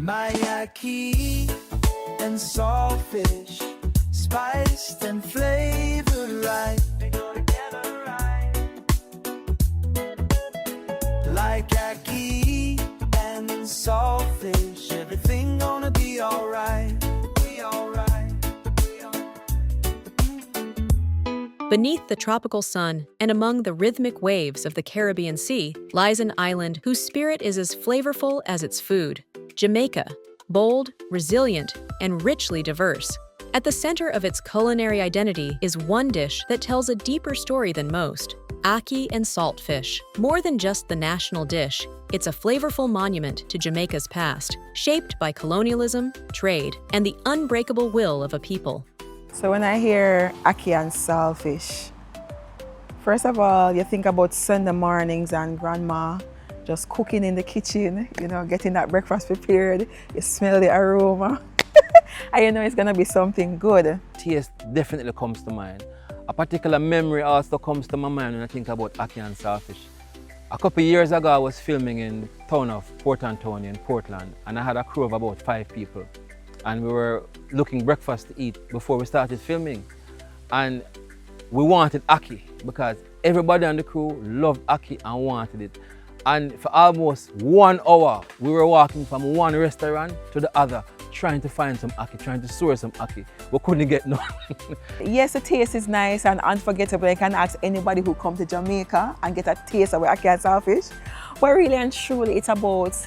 My ackee and saltfish, spiced and flavored right. They go together right. Like ackee and saltfish, everything gonna be alright. Be alright. Be alright. Beneath the tropical sun and among the rhythmic waves of the Caribbean Sea lies an island whose spirit is as flavorful as its food. Jamaica, bold, resilient, and richly diverse. At the center of its culinary identity is one dish that tells a deeper story than most: ackee and saltfish. More than just the national dish, it's a flavorful monument to Jamaica's past, shaped by colonialism, trade, and the unbreakable will of a people. So when I hear ackee and saltfish, first of all, you think about Sunday mornings and grandma just cooking in the kitchen, getting that breakfast prepared. You smell the aroma, and you know it's gonna be something good. Taste definitely comes to mind. A particular memory also comes to my mind when I think about ackee and saltfish. A couple of years ago, I was filming in the town of Port Antonio in Portland, and I had a crew of about 5 people. And we were looking breakfast to eat before we started filming. And we wanted ackee because everybody on the crew loved ackee and wanted it. And for almost 1 hour, we were walking from one restaurant to the other, trying to find some ackee, trying to source some ackee. We couldn't get none. Yes, the taste is nice and unforgettable. I can ask anybody who comes to Jamaica and get a taste of ackee and saltfish. But really and truly, it's about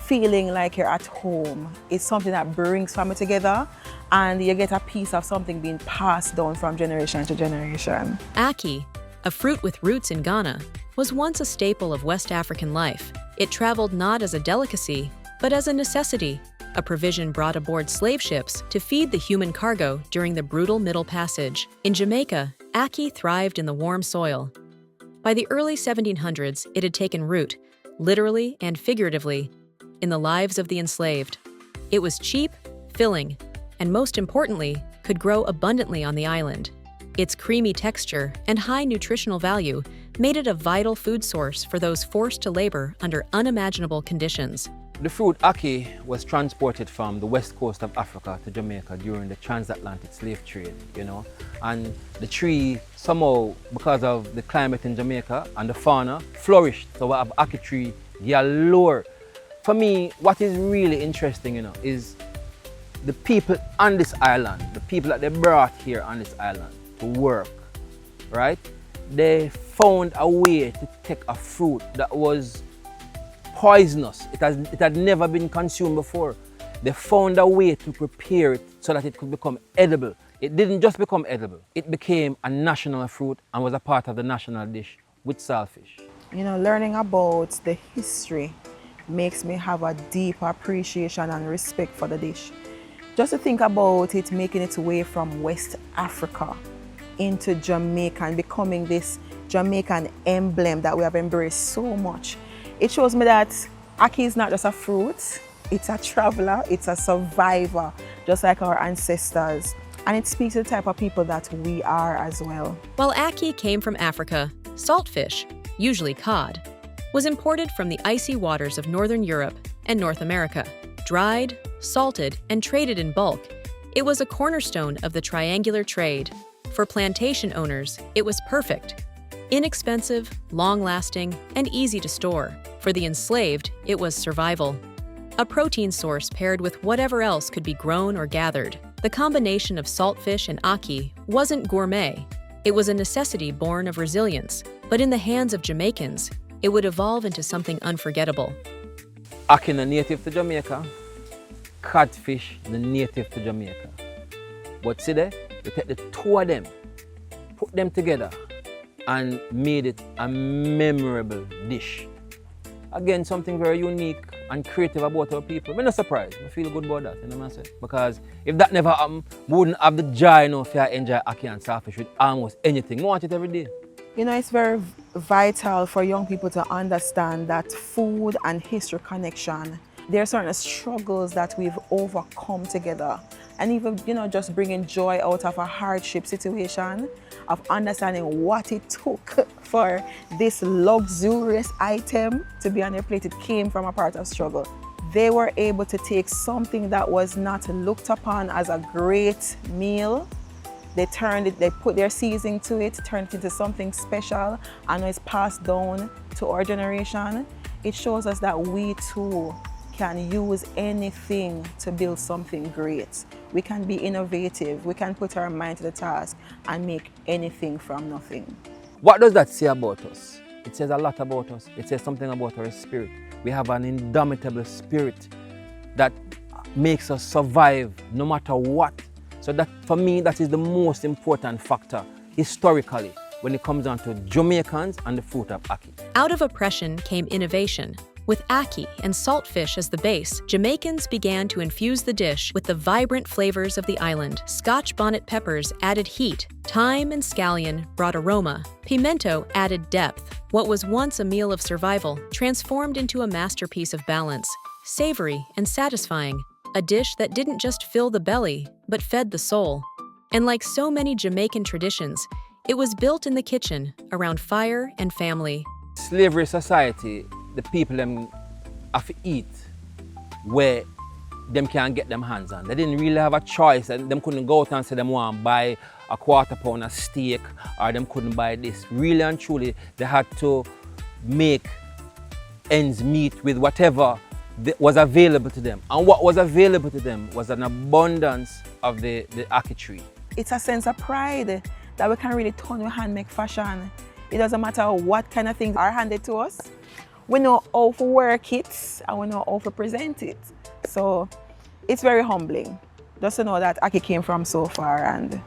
feeling like you're at home. It's something that brings family together, and you get a piece of something being passed down from generation to generation. Ackee, a fruit with roots in Ghana, was once a staple of West African life. It traveled not as a delicacy, but as a necessity, a provision brought aboard slave ships to feed the human cargo during the brutal Middle Passage. In Jamaica, ackee thrived in the warm soil. By the early 1700s, it had taken root, literally and figuratively, in the lives of the enslaved. It was cheap, filling, and most importantly, could grow abundantly on the island. Its creamy texture and high nutritional value made it a vital food source for those forced to labor under unimaginable conditions. The fruit ackee was transported from the west coast of Africa to Jamaica during the transatlantic slave trade, and the tree somehow, because of the climate in Jamaica and the fauna, flourished. So we have ackee tree galore. For me, what is really interesting, is the people on this island, the people that they brought here on this island to work, right? They found a way to take a fruit that was poisonous. It had never been consumed before. They found a way to prepare it so that it could become edible. It didn't just become edible. It became a national fruit and was a part of the national dish with saltfish. Learning about the history makes me have a deep appreciation and respect for the dish. Just to think about it making its way from West Africa into Jamaica and becoming this Jamaican emblem that we have embraced so much. It shows me that ackee is not just a fruit, it's a traveler, it's a survivor, just like our ancestors. And it speaks to the type of people that we are as well. While ackee came from Africa, saltfish, usually cod, was imported from the icy waters of Northern Europe and North America. Dried, salted, and traded in bulk, it was a cornerstone of the triangular trade. For plantation owners, it was perfect. Inexpensive, long-lasting, and easy to store. For the enslaved, it was survival. A protein source paired with whatever else could be grown or gathered. The combination of saltfish and ackee wasn't gourmet. It was a necessity born of resilience, but in the hands of Jamaicans, it would evolve into something unforgettable. Ackee is native to Jamaica, codfish is native to Jamaica. But see there, you take the two of them, put them together, and made it a memorable dish. Again, something very unique and creative about our people. I'm not surprised. I feel good about that, you know what I'm saying? Because if that never happened, we wouldn't have the joy enough to enjoy ackee and saltfish with almost anything. We want it every day. It's very vital for young people to understand that food and history connection. There are certain struggles that we've overcome together. And even, just bringing joy out of a hardship situation, of understanding what it took for this luxurious item to be on your plate. It came from a part of struggle. They were able to take something that was not looked upon as a great meal. They put their seasoning to it, turned it into something special, and it's passed down to our generation. It shows us that we too can use anything to build something great. We can be innovative, we can put our mind to the task and make anything from nothing. What does that say about us? It says a lot about us. It says something about our spirit. We have an indomitable spirit that makes us survive no matter what. So that, for me, that is the most important factor historically when it comes down to Jamaicans and the fruit of ackee. Out of oppression came innovation. With ackee and saltfish as the base, Jamaicans began to infuse the dish with the vibrant flavors of the island. Scotch bonnet peppers added heat, thyme and scallion brought aroma, pimento added depth. What was once a meal of survival transformed into a masterpiece of balance, savory and satisfying, a dish that didn't just fill the belly, but fed the soul. And like so many Jamaican traditions, it was built in the kitchen, around fire and family. Slavery society, the people them have to eat where them can't get them hands on. They didn't really have a choice, and them couldn't go out and say them want to buy a quarter pound of steak, or them couldn't buy this. Really and truly, they had to make ends meet with whatever was available to them. And what was available to them was an abundance of the ackee tree. It's a sense of pride that we can really turn our hand, make fashion. It doesn't matter what kind of things are handed to us. We know how to work it and we know how to present it. So it's very humbling just to know that ackee came from so far and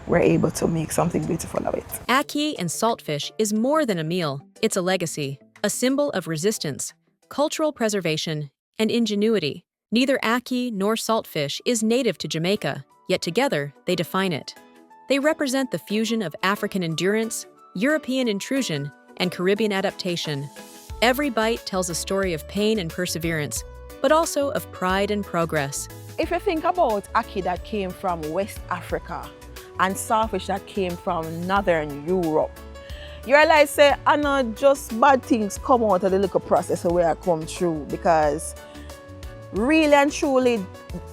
we're able to make something beautiful of it. Ackee and saltfish is more than a meal. It's a legacy, a symbol of resistance, cultural preservation, and ingenuity. Neither ackee nor saltfish is native to Jamaica, yet together they define it. They represent the fusion of African endurance, European intrusion, and Caribbean adaptation. Every bite tells a story of pain and perseverance, but also of pride and progress. If you think about ackee that came from West Africa and saltfish that came from Northern Europe, you realize say, I know just bad things come out of the little process of where I come through, because really and truly,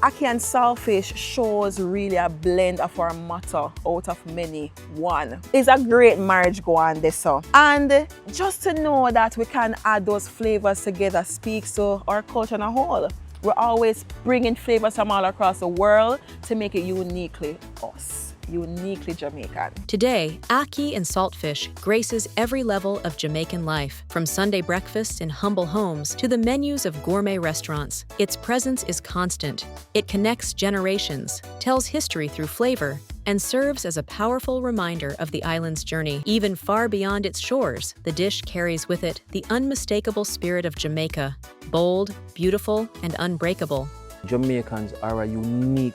ackee and saltfish shows really a blend of our matter out of many one. It's a great marriage go on this so. And just to know that we can add those flavors together speaks to our culture as a whole. We're always bringing flavors from all across the world to make it uniquely us, uniquely Jamaican. Today, ackee and saltfish graces every level of Jamaican life, from Sunday breakfasts in humble homes to the menus of gourmet restaurants. Its presence is constant. It connects generations, tells history through flavor, and serves as a powerful reminder of the island's journey. Even far beyond its shores, the dish carries with it the unmistakable spirit of Jamaica, bold, beautiful, and unbreakable. Jamaicans are a unique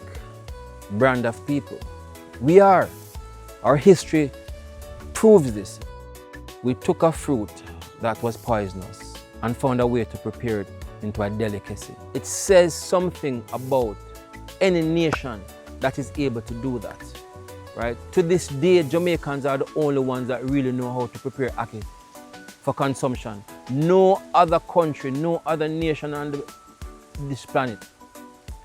brand of people. We are. Our history proves this. We took a fruit that was poisonous and found a way to prepare it into a delicacy. It says something about any nation that is able to do that, right? To this day, Jamaicans are the only ones that really know how to prepare ackee for consumption. No other country, no other nation on this planet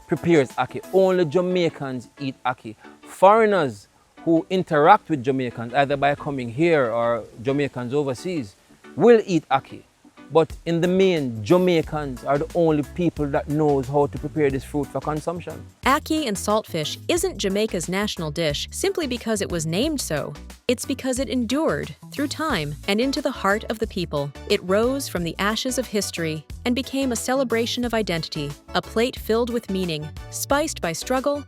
prepares ackee. Only Jamaicans eat ackee. Foreigners who interact with Jamaicans, either by coming here or Jamaicans overseas, will eat ackee. But in the main, Jamaicans are the only people that knows how to prepare this fruit for consumption. Ackee and saltfish isn't Jamaica's national dish simply because it was named so. It's because it endured through time and into the heart of the people. It rose from the ashes of history and became a celebration of identity, a plate filled with meaning, spiced by struggle,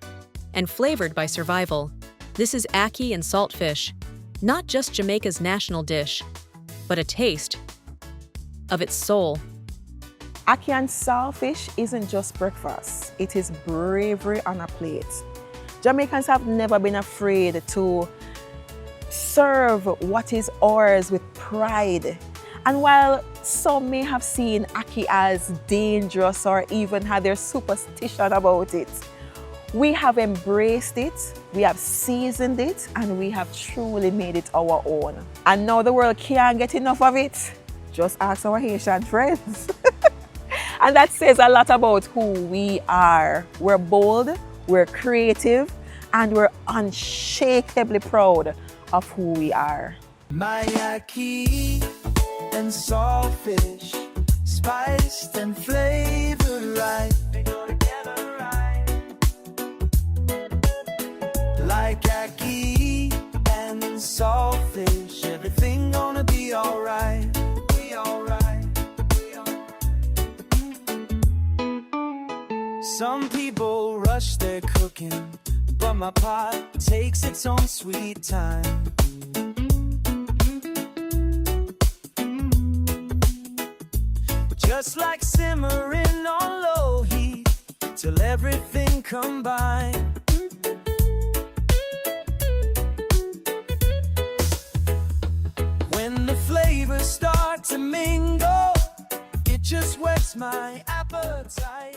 and flavored by survival. This is ackee and saltfish, not just Jamaica's national dish, but a taste of its soul. Ackee and saltfish isn't just breakfast, it is bravery on a plate. Jamaicans have never been afraid to serve what is ours with pride. And while some may have seen ackee as dangerous or even had their superstition about it, we have embraced it, we have seasoned it, and we have truly made it our own. And now the world can't get enough of it. Just ask our Haitian friends. And that says a lot about who we are. We're bold, we're creative, and we're unshakably proud of who we are. My Ackee and saltfish, spiced and flavored right. They go together right. Like Ackee and saltfish, everything gonna be alright. Be alright. Be alright. Some people rush their cooking, but my pot takes its own sweet time. Just like simmering on low heat till everything combined. When the flavors start to mingle, it just whets my appetite.